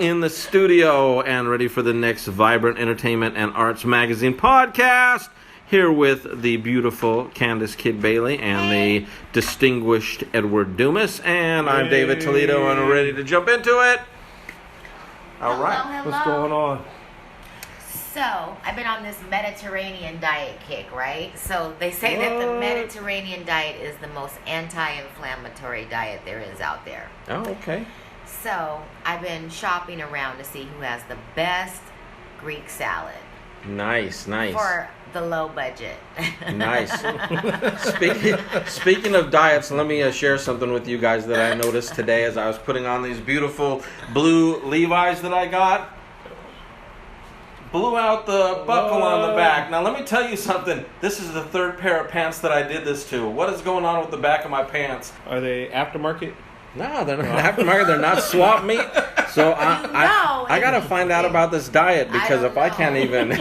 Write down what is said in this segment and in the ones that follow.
in the studio and ready for the next Vibrant Entertainment and Arts Magazine podcast. Here with the beautiful Candace Kydd-Bailey and the distinguished Edward Dumas. And I'm David Toledo, and we're ready to jump into it. All right. Hello. What's going on? So, I've been on this Mediterranean diet kick, right? So, they say that the Mediterranean diet is the most anti-inflammatory diet there is out there. Oh, okay. So, I've been shopping around to see who has the best Greek salad. Nice. For the low budget. Nice. Speaking of diets, let me share something with you guys that I noticed today as I was putting on these beautiful blue Levi's that I got. Blew out the buckle on the back. Now let me tell you something. This is the third pair of pants that I did this to. What is going on with the back of my pants? Are they aftermarket? No, they're not aftermarket. They're not swap meat. So I got to find out about this diet, because if I can't even,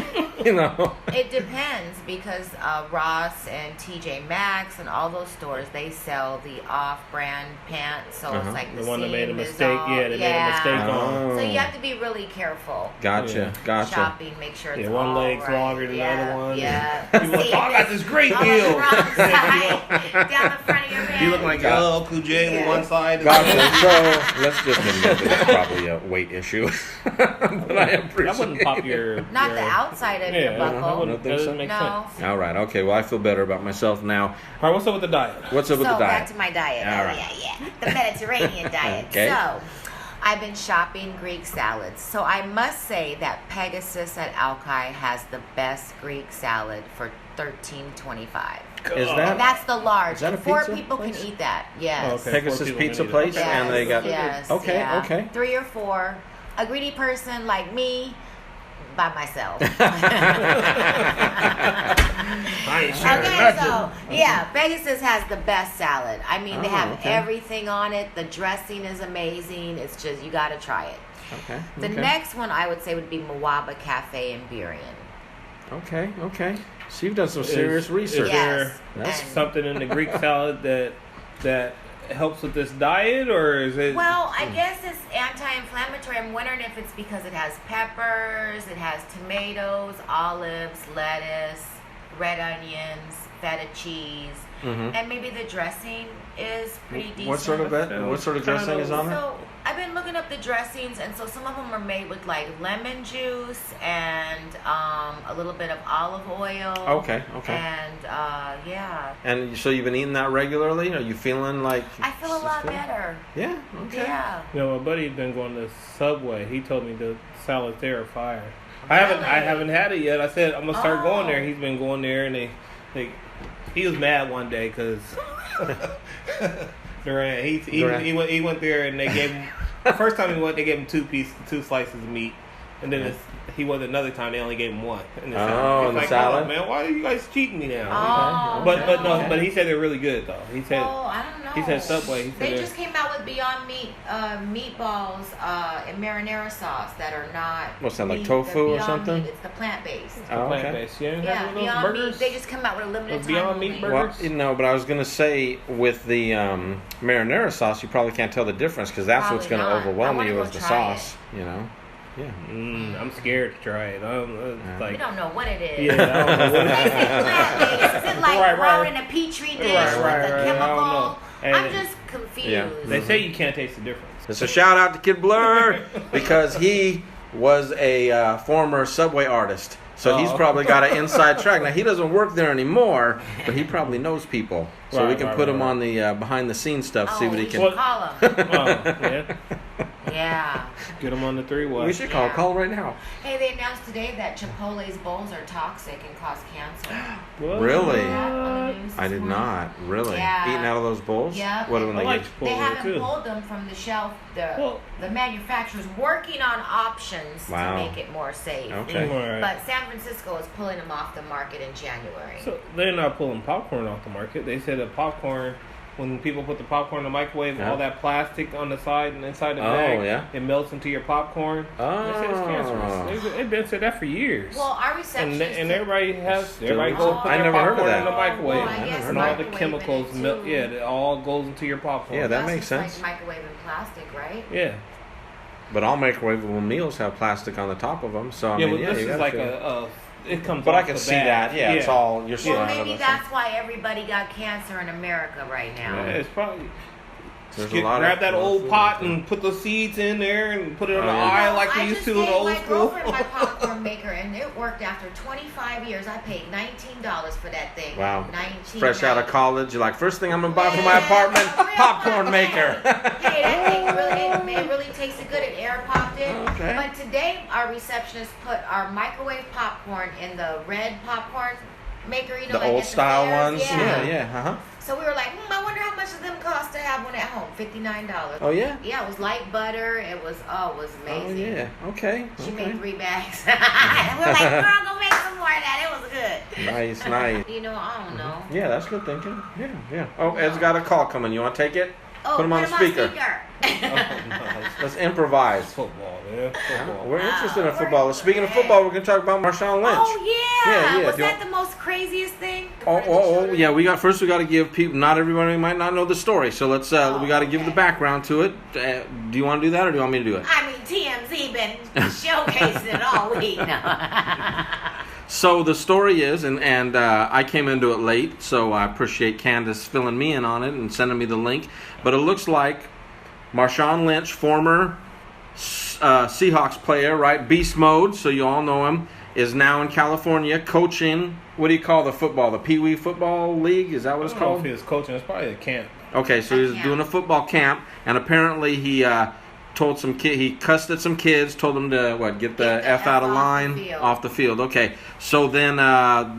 It depends, because Ross and TJ Maxx and all those stores, they sell the off-brand pants. So it's like the one that made a seam is mistake. all- They made a mistake on. So you have to be really careful. Gotcha. Shopping, make sure it's one all leg's right. longer than the other one. Yeah. People like, I got this great On deal. the wrong side, down the front of your pants. You look like Cool J with one side. Gotcha. So let's just admit that it's probably a weight issue. But I appreciate That wouldn't pop your... Not the outside of your buckle. That doesn't make sense. All right. Okay. Well, I feel better about myself now. All right, what's up with the diet? What's up with the diet? Back to my diet. All right. Yeah. The Mediterranean diet. Okay. So, I've been shopping Greek salads. So, I must say that Pegasus at Alki has the best Greek salad for $13.25. Is that? And that's the large. Is that a Four pizza people place? can eat that. Yes. Oh, okay. Pegasus 4 people Pizza can eat it. Place, Okay. and they got. Yes. Okay. Yeah. Okay. 3 or 4. A greedy person like me, by myself. I ain't sharing Okay, nothing. so Pegasus has the best salad. I mean, they have okay. everything on it. The dressing is amazing. It's just, you got to try it. Okay. The next one I would say would be Mwaba Cafe in Burien. Okay. So you've done some serious research. Is there That's something in the Greek salad that helps with this diet, or is it? Well, I guess it's anti-inflammatory. I'm wondering if it's because it has peppers, it has tomatoes, olives, lettuce, red onions, feta cheese, and maybe the dressing is pretty decent. What sort of dressing is on it? So I've been looking up the dressings, and so some of them are made with like lemon juice and a little bit of olive oil. Okay. And yeah. And so you've been eating that regularly? Are you feeling like? I feel a lot better. Yeah. Okay. Yeah. My buddy's been going to Subway. He told me the salads there are fire. I haven't had it yet. I said I'm gonna start going there. He's been going there, and he was mad one day because Duran. He went there, and they gave him the first time he went. They gave him 2 slices of meat, and then he went another time. They only gave him 1. In the salad. In the salad? Oh, man, why are you guys cheating me now? But he said they're really good though. He said. Oh, I don't know. He said Subway. They just came out with Beyond Meat meatballs and marinara sauce that are not. What's that, like meat. tofu They're or Beyond something? Meat. It's the plant-based. Oh, okay. Plant-based. You didn't Yeah, have those Beyond burgers? Meat. They just come out with a limited Those time. Beyond only. Meat Well, burgers? no, but I was gonna say with the marinara sauce, you probably can't tell the difference because that's what's Probably gonna not. overwhelm I wanna you go is the try sauce. Yeah. I'm scared to try it. We don't know what it is. Yeah, I don't know what They it is. say plant-based. Is it like Right. grown in a petri dish Right, with right, a I chemical? don't know. And I'm just confused. Yeah. They say you can't taste the difference. It's a shout out to Kid Blur because he was a former Subway artist. So he's probably got an inside track. Now, he doesn't work there anymore, but he probably knows people. So we can put him on the behind-the-scenes stuff, see what he can... Call him. Yeah. Get them on the 3-way. We should call right now. Hey, they announced today that Chipotle's bowls are toxic and cause cancer. Really? Yeah, on the news I this did morning. not. Really? Yeah. Eating out of those bowls? Yeah. What do I they like get? They Chipotle, haven't too. pulled them from the shelf. The manufacturer's working on options Wow. to make it more safe. Okay. Right. But San Francisco is pulling them off the market in January. So they're not pulling popcorn off the market. They said that popcorn, when people put the popcorn in the microwave, Yeah. all that plastic on the side and inside the Oh, bag, yeah. it melts into your popcorn. They said it's cancerous. They've been said that for years. Well, our receptionist... and everybody goes put I their never heard of popcorn that. in the microwave, Well, I guess and all the microwaving chemicals it, melt. too. Yeah, it all goes into your popcorn. Yeah, that Plus makes it's sense. like microwaving plastic, right? Yeah. But all microwavable meals have plastic on the top of them, so I mean, but this you is like feel. it comes. But off I can the see bag. that. Yeah, it's all you're Well, surrounded maybe with. that's why everybody got cancer in America right now. Yeah, it's probably. There's a lot Grab of that old food pot out there. and put the seeds in there and put it on the yeah. eye like we I used just to in gave the old my school. girlfriend my popcorn maker, and it worked after 25 years. I paid $19 for that thing. Wow. $19. Fresh out of college, you're like, first thing I'm gonna buy for my apartment, popcorn maker. Hey, that thing it really tasted good. It air popped it. Okay. But today, our receptionist put our microwave popcorn in the red popcorn maker. You know, The like old at the style fairs. ones. Yeah. So we were like, I wonder how much of them cost to have one at home. $59. Oh yeah. Yeah, it was light butter. It was amazing. Oh yeah. Okay. She made 3 bags. We're like, girl, go make some more of that. It was good. Nice. You know, I don't know. Yeah, that's good thinking. Yeah. Oh, Ed's got a call coming. You want to take it? Oh, Put him on the speaker. Oh, nice. Let's improvise. Football, man. Football. We're interested in football. Speaking of football, we're gonna talk about Marshawn Lynch. Oh yeah. Yeah. Was Do you that the most craziest thing? Oh, yeah. We got to give people. Not everybody might not know the story, so let's. We got to give the background to it. Do you want to do that, or do you want me to do it? I mean, TMZ been showcasing it all week now. So the story is, and I came into it late, so I appreciate Candace filling me in on it and sending me the link. But it looks like Marshawn Lynch, former Seahawks player, right? Beast mode, so you all know him, is now in California coaching. What do you call the football? The Pee Wee Football League? Is that what it's I don't know called? if he was coaching. It's probably a camp. Okay, so he's doing a football camp, and apparently he told some kid, he cussed at some kids, told them to get the F out of line, off the field. Okay, so then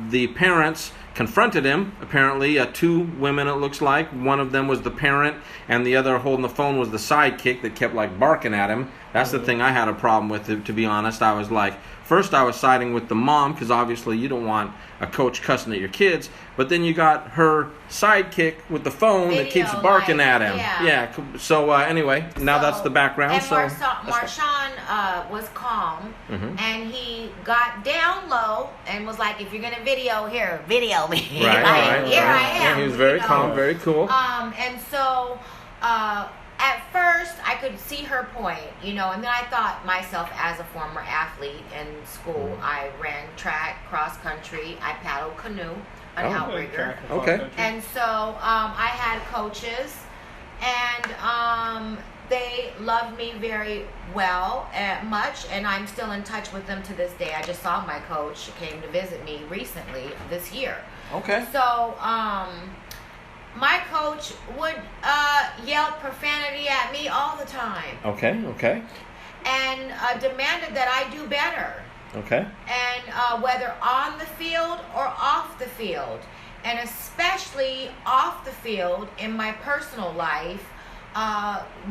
the parents confronted him. Apparently, 2 women, it looks like. One of them was the parent, and the other holding the phone was the sidekick that kept barking at him. That's the thing I had a problem with, to be honest. I was like, first I was siding with the mom, because obviously you don't want a coach cussing at your kids, but then you got her sidekick with the phone that keeps barking at him. Yeah. So anyway, now that's the background. And So Marshawn was calm, and he got down low and was like, "If you're gonna video me." Right. Here I am. Yeah, he was very calm, very cool. And so. At first, I could see her point, and then I thought myself as a former athlete in school. I ran track, cross country, I paddled canoe, an outrigger. Okay. And so I had coaches, and they loved me very well, much, and I'm still in touch with them to this day. I just saw my coach. She came to visit me recently this year. Okay. So, my coach would yell profanity at me all the time. Okay. And demanded that I do better. Okay. And whether on the field or off the field. And especially off the field in my personal life,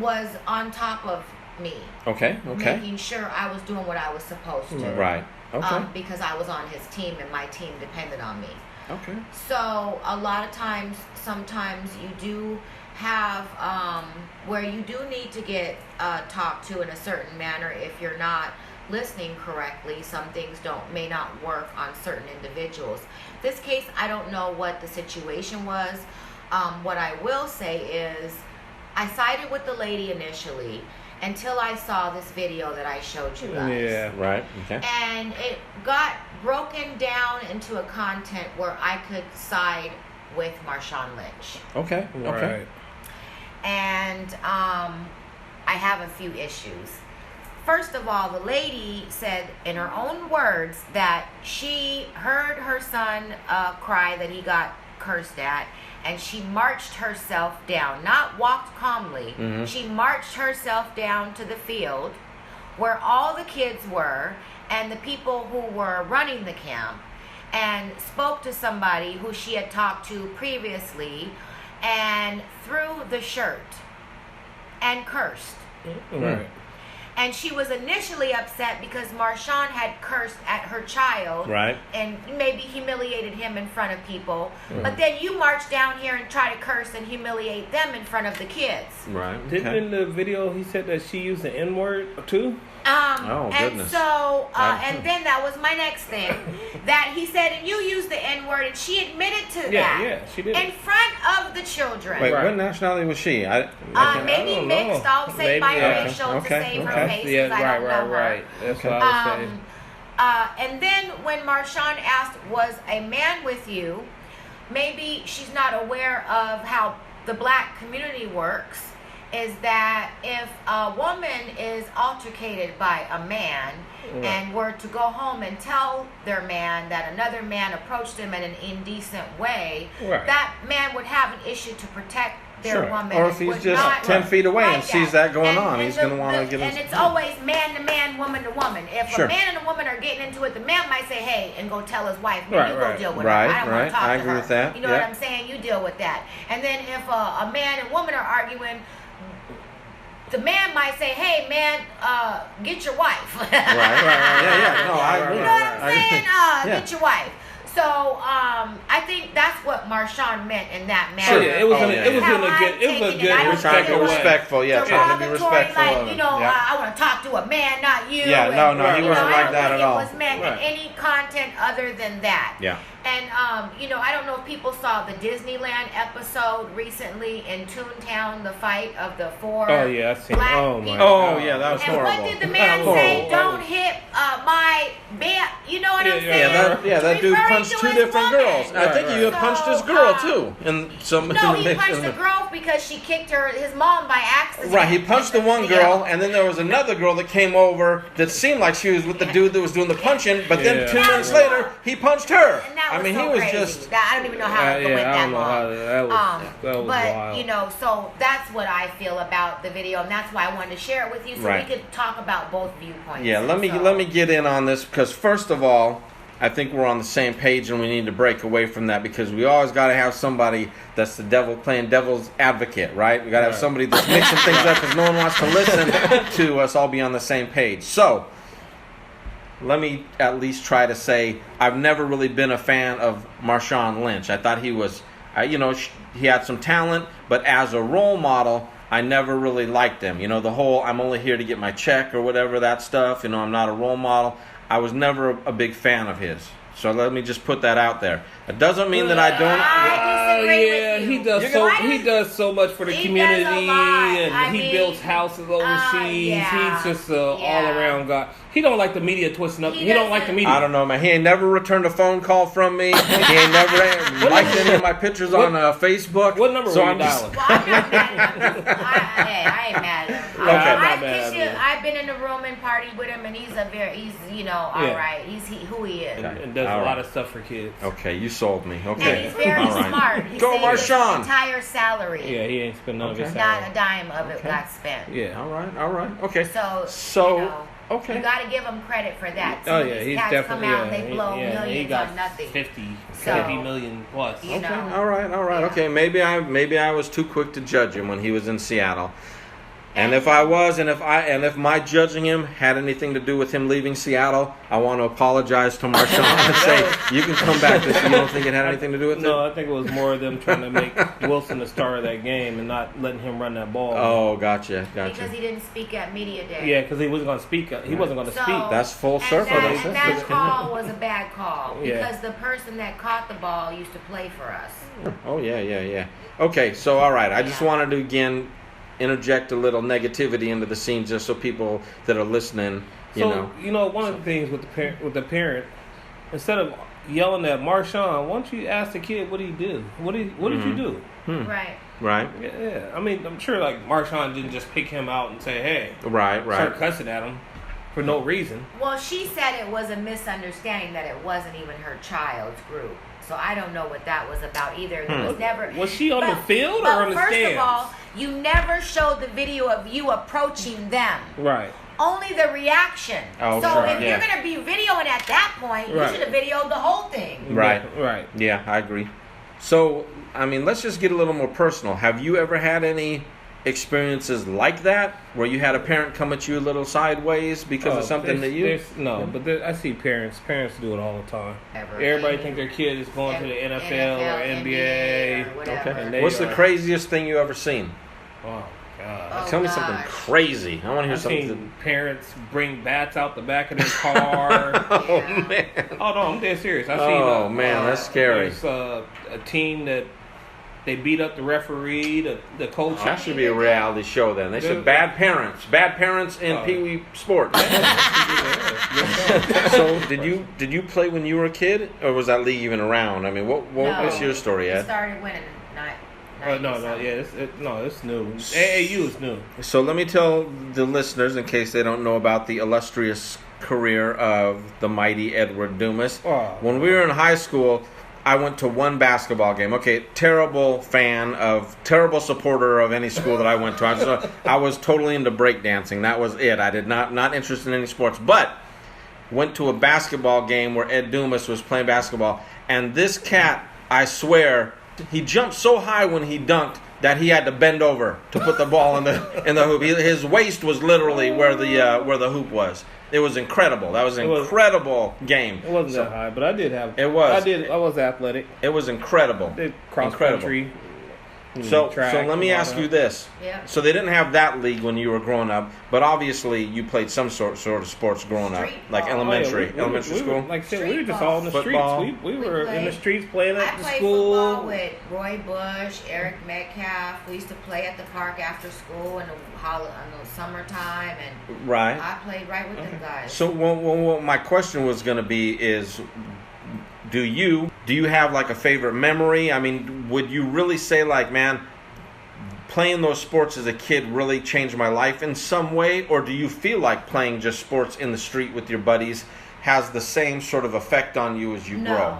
was on top of me. Okay. Making sure I was doing what I was supposed to. Right. Okay. Because I was on his team and my team depended on me. Okay. So a lot of times, sometimes you do have where you do need to get talked to in a certain manner. If you're not listening correctly, some things may not work on certain individuals. This case, I don't know what the situation was. What I will say is, I sided with the lady initially until I saw this video that I showed you guys. Yeah. Right. Okay. And it got broken down into a content where I could side with Marshawn Lynch. Okay. Right. And I have a few issues. First of all, the lady said in her own words that she heard her son cry that he got cursed at, and she marched herself down, not walked calmly. Mm-hmm. She marched herself down to the field where all the kids were and the people who were running the camp, and spoke to somebody who she had talked to previously, and threw the shirt and cursed. Right. And she was initially upset because Marshawn had cursed at her child, Right. and maybe humiliated him in front of people. But then you march down here and try to curse and humiliate them in front of the kids. Right. Didn't in the video he said that she used the N-word too? Oh, and goodness. so, and then that was my next thing. That he said, and you used the N-word, and she admitted to that. Yeah, she did. In front of the children. Wait, Right. what nationality was she? Maybe don't mixed. know. I'll say Maybe, biracial to save her face, Yeah, because I don't know her. right. That's what I was saying. And then when Marshawn asked, was a man with you, maybe she's not aware of how the black community works, is that if a woman is altercated by a man and were to go home and tell their man that another man approached them in an indecent way, that man would have an issue to protect their woman. Or if he's just 10 feet away and sees that going on, he's going to want to get And it's always man to man, woman to woman. If a man and a woman are getting into it, the man might say, hey, and go tell his wife, you go deal with her. I don't want to talk to her. I agree with that. You know what I'm saying? You deal with that. And then if a man and woman are arguing, the man might say, hey, man, get your wife. Yeah. No, I agree. You know what I'm saying? Get your wife. So I think that's what Marshawn meant in that manner. Sure, it was a good respectful. Yeah, trying to be respectful. Like, I want to talk to a man, not you. Yeah, no, he wasn't like that at all. It was meant in any content other than that. Yeah. And, I don't know if people saw the Disneyland episode recently in Toontown, the fight of the four I seen black it. people. Oh, yeah, that was horrible. And what did the man say? Don't hit my bed. You know what I'm saying? That dude punched two different girls. I think he punched his girl, too. No, he punched the girl because she kicked his mom by accident. Right, he punched the one girl, and then there was another girl that came over that seemed like she was with the dude that was doing the punching, but then 2 minutes later, he punched her. I mean, he was crazy. just... I don't even know how it went that long. That was wild. So that's what I feel about the video, and that's why I wanted to share it with you, so we could talk about both viewpoints. Yeah, let me get in on this, because first of all, I think we're on the same page, and we need to break away from that, because we always got to have somebody that's the devil playing devil's advocate, right? We got to have somebody that's mixing things up, because no one wants to listen to us all be on the same page. So, let me at least try to say I've never really been a fan of Marshawn Lynch. I thought he was, he had some talent, but as a role model, I never really liked him. The whole I'm only here to get my check or whatever, that stuff. I'm not a role model. I was never a big fan of his. So let me just put that out there. It doesn't mean that I don't. I disagree with you. He does so much for the community, and he builds houses overseas. He's just an all-around guy. He don't like the media twisting up. He don't like the media. I don't know, man. He ain't never returned a phone call from me. He ain't never liked any of my pictures on Facebook. What number were you dialing? Well, I'm not mad at him. I ain't mad at him. I've been in the room and partied with him, and he's all right. He's who he is. And does a lot of stuff for kids. Okay, you sold me. Okay. And he's very smart. He Go, saved Marshawn. his entire salary. Yeah, he ain't spent none of his salary. Not a dime of it got spent. Yeah. All right. Okay. So okay. You got to give him credit for that. Oh yeah, he's cats definitely. Come out and they blow millions he got on nothing. 50 million plus. Okay. All right. Okay. Maybe I was too quick to judge him when he was in Seattle. And if I was, and if my judging him had anything to do with him leaving Seattle, I want to apologize to Marshawn and say you can come back. You don't think it had anything to do with it? No, I think it was more of them trying to make Wilson the star of that game and not letting him run that ball. Oh, gotcha. Because he didn't speak at media day. Yeah, because he wasn't going to speak. He wasn't going to speak. That's full circle. And that call was a bad call because the person that caught the ball used to play for us. Oh yeah. Okay, so all right. I just wanted to again interject a little negativity into the scene just so people that are listening, one of the things with the parent, instead of yelling at Marshawn, why don't you ask the kid what did he do? What did you do? Right. Yeah. I mean, I'm sure like Marshawn didn't just pick him out and say, hey, right, start cussing at him for no reason. Well, she said it was a misunderstanding that it wasn't even her child's group. So I don't know what that was about either. There was never. Was she on the field or on the stands? First of all, you never showed the video of you approaching them. Right. Only the reaction. Oh, so if you're going to be videoing at that point, you should have videoed the whole thing. Right. Yeah, I agree. So, I mean, let's just get a little more personal. Have you ever had any experiences like that where you had a parent come at you a little sideways because of something that you I see parents do it all the time. Everybody think their kid is going to the NFL or NBA or whatever. What's the craziest thing you ever seen? Oh God. Tell me something crazy. I want to hear I've something. seen parents bring bats out the back of their car. Oh man. Oh no, I'm dead serious. I've Oh seen. man, that's scary. There's a team that they beat up the referee, the coach. That should be a reality show then. They said bad parents in Pee Wee sports. So did you play when you were a kid, or was that league even around? I mean, what was your story, Ed? It started when It's new. AAU is new. So let me tell the listeners, in case they don't know about the illustrious career of the mighty Edward Dumas. Oh. When we were in high school, I went to one basketball game. Okay, terrible supporter of any school that I went to. I was totally into breakdancing. That was it. I did not interested in any sports. But went to a basketball game where Ed Dumas was playing basketball. And this cat, I swear, he jumped so high when he dunked that he had to bend over to put the ball in the hoop. His waist was literally where the hoop was. It was incredible. That was an incredible game. It wasn't that high, but I did have. It was. I was athletic. It was incredible. Did cross country. So track, let me ask you this. Yeah. So they didn't have that league when you were growing up, but obviously you played some sort of sports growing up, like elementary school. Like I said, we were just all in the Football. streets. We were in the streets playing at the I played school. football with Roy Bush, Eric Metcalf. We used to play at the park after school in the summertime, and Right. I played right with them guys. So what my question was going to be is, do you have like a favorite memory? I mean, would you really say like, man, playing those sports as a kid really changed my life in some way? Or do you feel like playing just sports in the street with your buddies has the same sort of effect on you as you grow?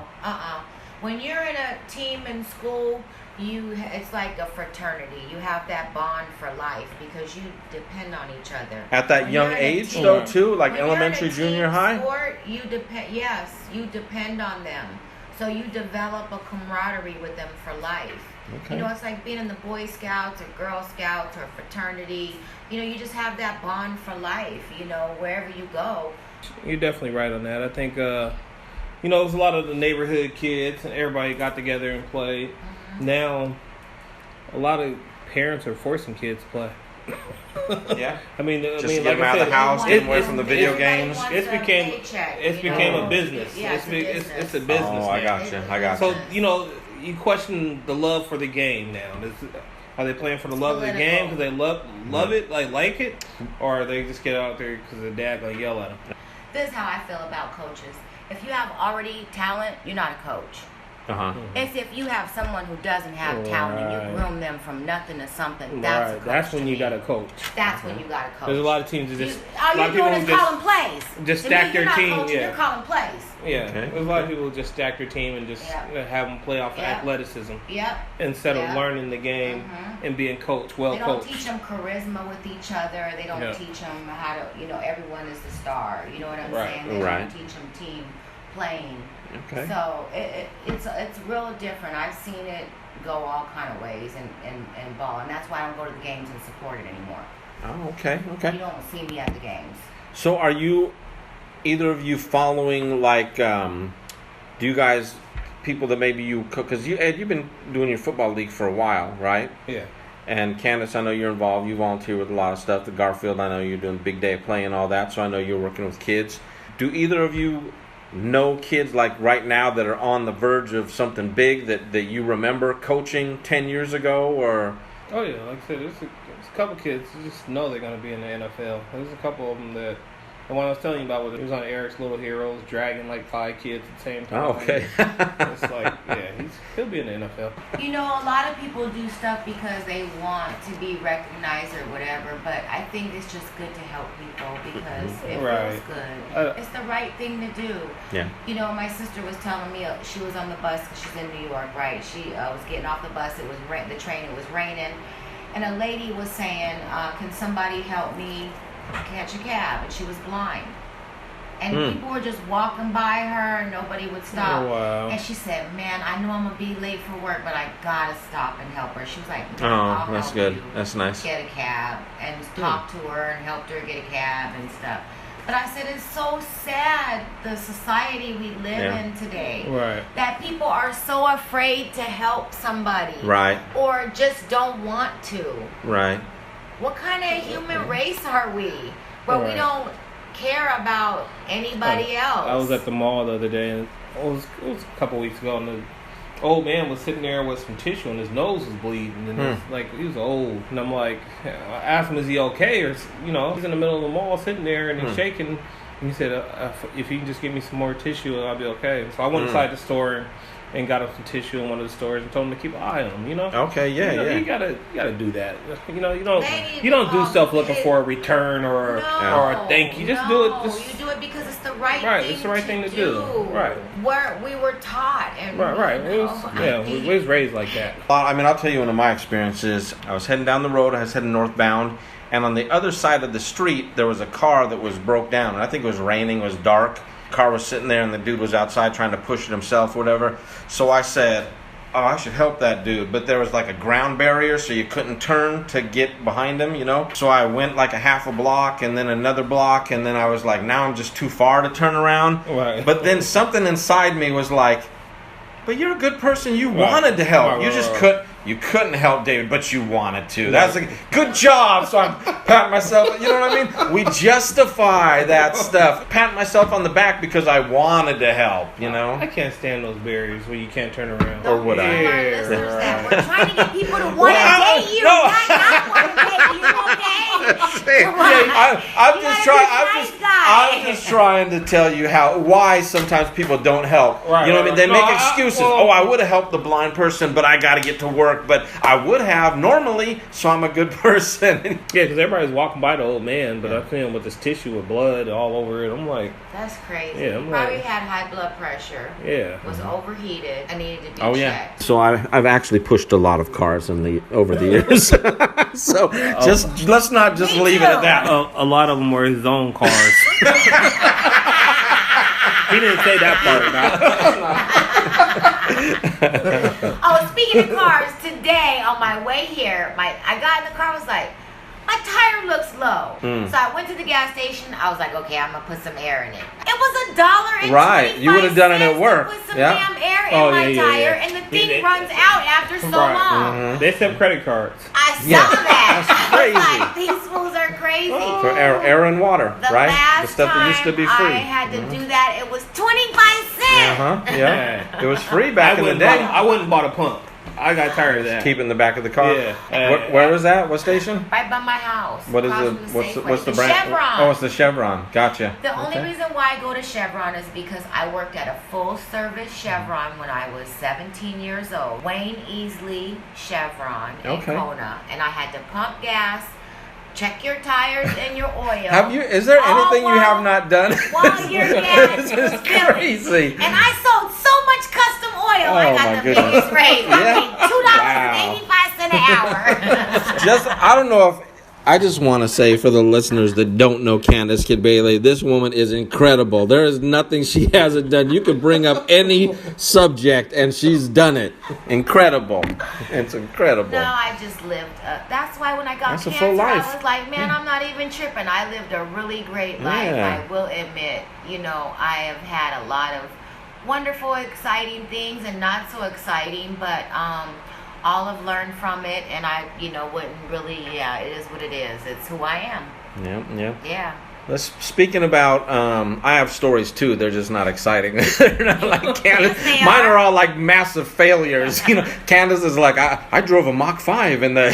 When you're in a team in school, it's like a fraternity. You have that bond for life because you depend on each other. At that When young you're in a age, team- though, too, like when you're in a elementary, junior team high. Sport, you depend on them. So you develop a camaraderie with them for life. Okay. You know, it's like being in the Boy Scouts or Girl Scouts or fraternity. You know, you just have that bond for life. You know, wherever you go. You're definitely right on that. I think, it was a lot of the neighborhood kids, and everybody got together and played. Mm-hmm. Now, a lot of parents are forcing kids to play. Yeah. I mean, Just like to get them out I of said, the house, get them away it's- from the video games. It's became a business. Yeah, It's a business. Oh, I now. got you. So, you question the love for the game now. Are they playing for the love of the game because they love it, like it? Or are they just get out there because their dad going to yell at them? This is how I feel about coaches. If you have already talent, you're not a coach. Uh-huh. It's if you have someone who doesn't have talent and you groom them from nothing to something. That's a coach. That's when to you me. got to coach. That's when you got to coach. There's a lot of teams that just all a lot you're of doing people is calling plays. just To stack me, their you're not team. coaching, Yeah. You're calling plays. Yeah, Okay. there's a lot of people who just stack their team and just have them play off of athleticism Yep. instead of learning the game and being coached, They don't coached. teach them charisma with each other. They don't teach them how to, everyone is the star. You know what I'm saying? They don't teach them team playing. Okay. So it's real different. I've seen it go all kind of ways in ball, and that's why I don't go to the games and support it anymore. Oh, okay. You don't see me at the games. So are you, either of you, following like, do you guys, people that maybe you cook, because Ed, you've been doing your football league for a while, right? Yeah. And Candace, I know you're involved. You volunteer with a lot of stuff. The Garfield, I know you're doing big day of play and all that, so I know you're working with kids. Do either of you know kids like right now that are on the verge of something big that you remember coaching 10 years ago, or? Oh yeah, like I said, there's a couple kids you just know they're gonna be in the NFL. There's a couple of them that the one I was telling you about was on Eric's Little Heroes, dragging like 5 kids at the same time. Oh, okay. It's like, he'll be in the NFL. You know, a lot of people do stuff because they want to be recognized or whatever, but I think it's just good to help people because it feels good. It's the right thing to do. Yeah. You know, my sister was telling me she was on the bus because she's in New York, right? She was getting off the bus. It was the train. It was raining, and a lady was saying, "Can somebody help me catch a cab?" And she was blind. And people were just walking by her and nobody would stop. Oh, wow. And she said, "Man, I know I'm going to be late for work, but I got to stop and help her." She was like, Oh, that's good. That's nice. Get a cab, and talked to her and helped her get a cab and stuff. But I said, it's so sad, the society we live in today. Right. That people are so afraid to help somebody. Right. Or just don't want to. Right. what kind of human race are we? Where we don't care about anybody else. I was at the mall the other day, and it was a couple weeks ago, and the old man was sitting there with some tissue, and his nose was bleeding, and it's like, he was old, and I'm like, I asked him, is he okay, or, he's in the middle of the mall sitting there, and he's shaking, and he said, if you can just give me some more tissue, I'll be okay. So I went inside the store and got him some tissue in one of the stores and told him to keep an eye on him, Okay, yeah. You gotta do that. You don't do stuff looking for a return or a thank you. Just do it. You do it because it's the right thing. It's the right thing to do. Right. Where we were taught and right. We was raised like that. I mean, I'll tell you one of my experiences. I was heading down the road. I was heading northbound. And on the other side of the street, there was a car that was broke down. And I think it was raining. It was dark. Car was sitting there, and the dude was outside trying to push it himself, whatever. So I said, I should help that dude. But there was like a ground barrier, so you couldn't turn to get behind him, So I went like a half a block, and then another block, and then I was like, now I'm just too far to turn around. Right. But then something inside me was like, but you're a good person. You wanted to help. You just couldn't. You couldn't help David, but you wanted to. That's a good job. So I'm patting myself. You know what I mean? We justify that stuff. Patting myself on the back because I wanted to help. I can't stand those barriers where you can't turn around. Or would I? We're trying to get people to want to date you, not want to date you. Okay? I'm just trying to tell you why sometimes people don't help. Right, you know what I mean? They make excuses. I would have helped the blind person, but I got to get to work. But I would have normally, so I'm a good person. Yeah, because everybody's walking by the old man, but I see him with this tissue with blood all over it. I'm like, that's crazy. Yeah, probably had high blood pressure. Yeah, was overheated. I needed to be checked. Yeah. So I've actually pushed a lot of cars over the years. So let's not just leave it at that. A lot of them were his own cars. He didn't say that part. Speaking of cars, today on my way here, I got in the car. I was like, my tire looks low. So I went to the gas station. I was like, okay, I'm gonna put some air in it. It was $1.25. Right, you would have done it at work. Put some damn air in my tire, and the thing runs out after so long. They accept credit cards. I saw that. That's crazy. I was like, these fools are crazy. For air and water, right? The stuff that used to be free. I had to do that. It was 25 cents. Yeah, it was free back in the day. I wouldn't have bought a pump. I got tired of that. Keep in the back of the car. Yeah. Where was that? What station? Right by my house. What is it? What's the brand? Chevron. Oh, it's the Chevron. Gotcha. The only reason why I go to Chevron is because I worked at a full service Chevron when I was 17 years old. Wayne Easley Chevron in Kona, and I had to pump gas. Check your tires and your oil. Is there anything you have not done? While your gas This is crazy. And I sold so much custom oil. I got the biggest rate. I mean, $2.85 an hour. I don't know if. I just want to say for the listeners that don't know Candace Kydd-Bailey, this woman is incredible. There is nothing she hasn't done. You could bring up any subject and she's done it. Incredible. It's incredible. No, I just lived. That's why when I got cancer, I was like, man, I'm not even tripping. I lived a really great life. I will admit, I have had a lot of wonderful, exciting things and not so exciting, but all have learned from it, and I, wouldn't really, it is what it is. It's who I am. Yeah. Speaking about, I have stories too. They're just not exciting. They're not like Candace. Mine are all like massive failures. Candace is like, I drove a Mach 5 in the,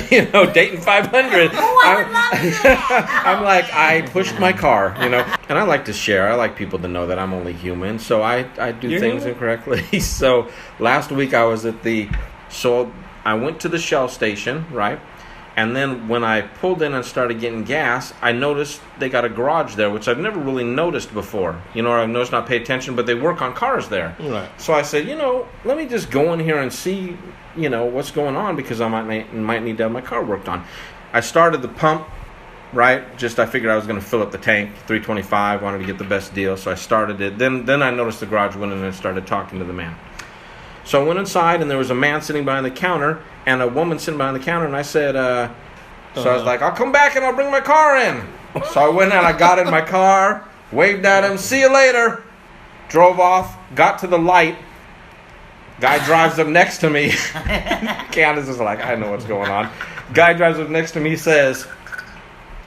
Dayton 500. I'm like, I pushed my car, and I like to share. I like people to know that I'm only human, so I do things incorrectly. So last week I was I went to the Shell station, right? And then when I pulled in and started getting gas, I noticed they got a garage there, which I've never really noticed before. I've noticed not pay attention, but they work on cars there. Right. So I said, let me just go in here and see, what's going on, because I might need to have my car worked on. I started the pump, right? I figured I was going to fill up the tank, 325, wanted to get the best deal, so I started it. Then I noticed the garage window and I started talking to the man. So I went inside, and there was a man sitting behind the counter and a woman sitting behind the counter, and I said, so I was like, I'll come back and I'll bring my car in. So I went and I got in my car, waved at him, see you later, drove off, got to the light. Guy drives up next to me. Candace is like, I know what's going on. Guy drives up next to me, says,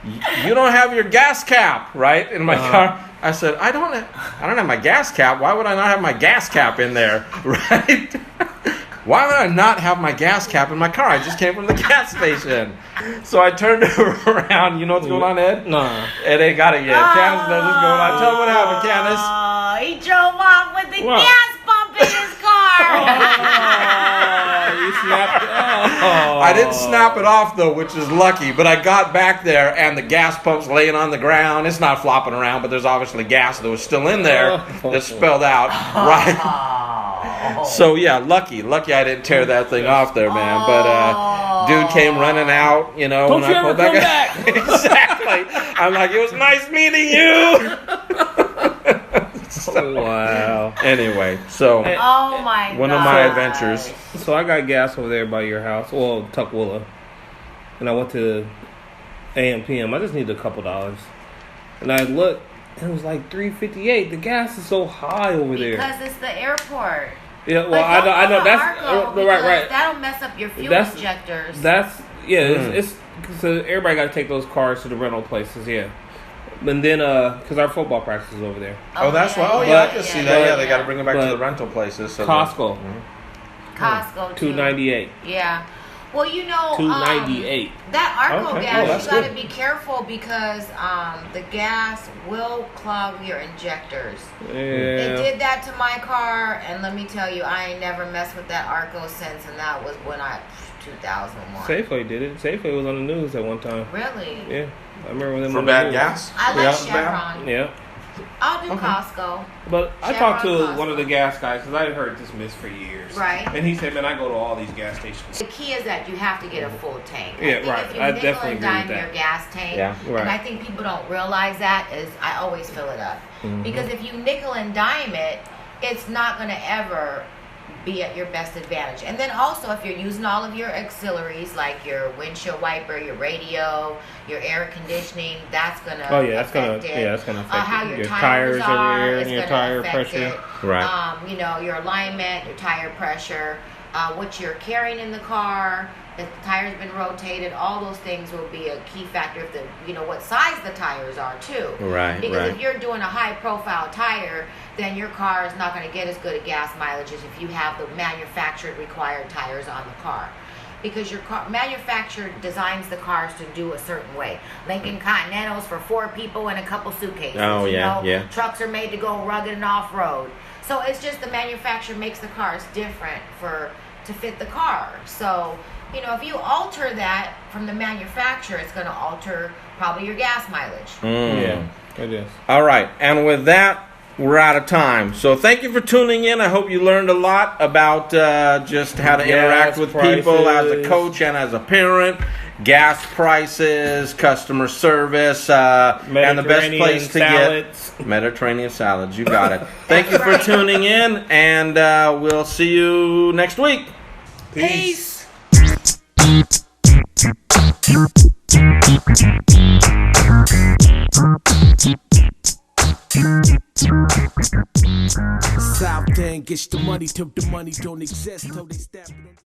you don't have your gas cap, right, in my car. I said, I don't have my gas cap. Why would I not have my gas cap in there, right? Why would I not have my gas cap in my car? I just came from the gas station. So I turned around. You know what's going on, Ed? No. Ed ain't got it yet. Candace knows what's going on. Tell me what happened, Candace. He drove off with the gas pump in his car. You snapped it. I didn't snap it off, though, which is lucky. But I got back there, and the gas pump's laying on the ground. It's not flopping around, but there's obviously gas that was still in there that spilled out. Right? So, yeah, lucky I didn't tear that thing off there, man. But dude came running out, you know. Don't when you I ever pulled come back. Exactly. I'm like, it was nice meeting you. So, wow. Anyway, so Oh my god. one of my adventures. So I got gas over there by your house, well, Tukwila, and I went to AM/PM. I just needed a couple dollars, and I looked, and it was like $3.58. The gas is so high over there. Because it's the airport. Yeah, well, But I know don't go to that's Arco right. because that'll mess up your fuel injectors. That's it's so everybody got to take those cars to the rental places, yeah. And then, because our football practice is over there. Oh, that's why. Oh, yeah, I can see that. Yeah, they got to bring them back to the rental places. So Costco. Costco, too. $2.98. Yeah. Well, you know, $2.98. that Arco Okay. gas, Oh, that's you got to good. be careful because the gas will clog your injectors. Yeah. They did that to my car, and let me tell you, I ain't never messed with that Arco since, and that was when 2001. Safeway did it. Safeway was on the news at one time. Really? Yeah. I remember them for on the bad news. gas. I like Yeah, Chevron. Yeah. I'll do Costco. But I Chevron talked to Costco. one of the gas guys because I had heard this myth for years. Right. And he said, man, I go to all these gas stations. The key is that you have to get a full tank. Yeah, I think right. If you I nickel definitely and agree with dime that. your gas tank, Yeah, right. and I think people don't realize that is I always fill it up. Because if you nickel and dime it, it's not going to ever be at your best advantage. And then also if you're using all of your auxiliaries like your windshield wiper, your radio, your air conditioning, that's gonna that's gonna affect it. that's gonna affect how it. your tires over are, there it's and your gonna tire affect pressure. it. Right. You know, your alignment, your tire pressure, what you're carrying in the car, if the tire's been rotated, all those things will be a key factor. If what size the tires are too. Right. Because Right. if you're doing a high profile tire, then your car is not going to get as good a gas mileage as if you have the manufactured required tires on the car. Because your car manufacturer designs the cars to do a certain way. Lincoln Continentals for 4 people and a couple suitcases. Oh, yeah, yeah. Trucks are made to go rugged and off road. So it's just the manufacturer makes the cars different to fit the car. So if you alter that from the manufacturer, it's going to alter probably your gas mileage. Yeah, it is. All right. And with that, we're out of time. So thank you for tuning in. I hope you learned a lot about just how to interact with people as a coach and as a parent. Gas prices, customer service, and the best place to get Mediterranean salads. You got it. Thank you for tuning in, and we'll see you next week. Peace. South End gets the money till the money don't exist till they stamp it on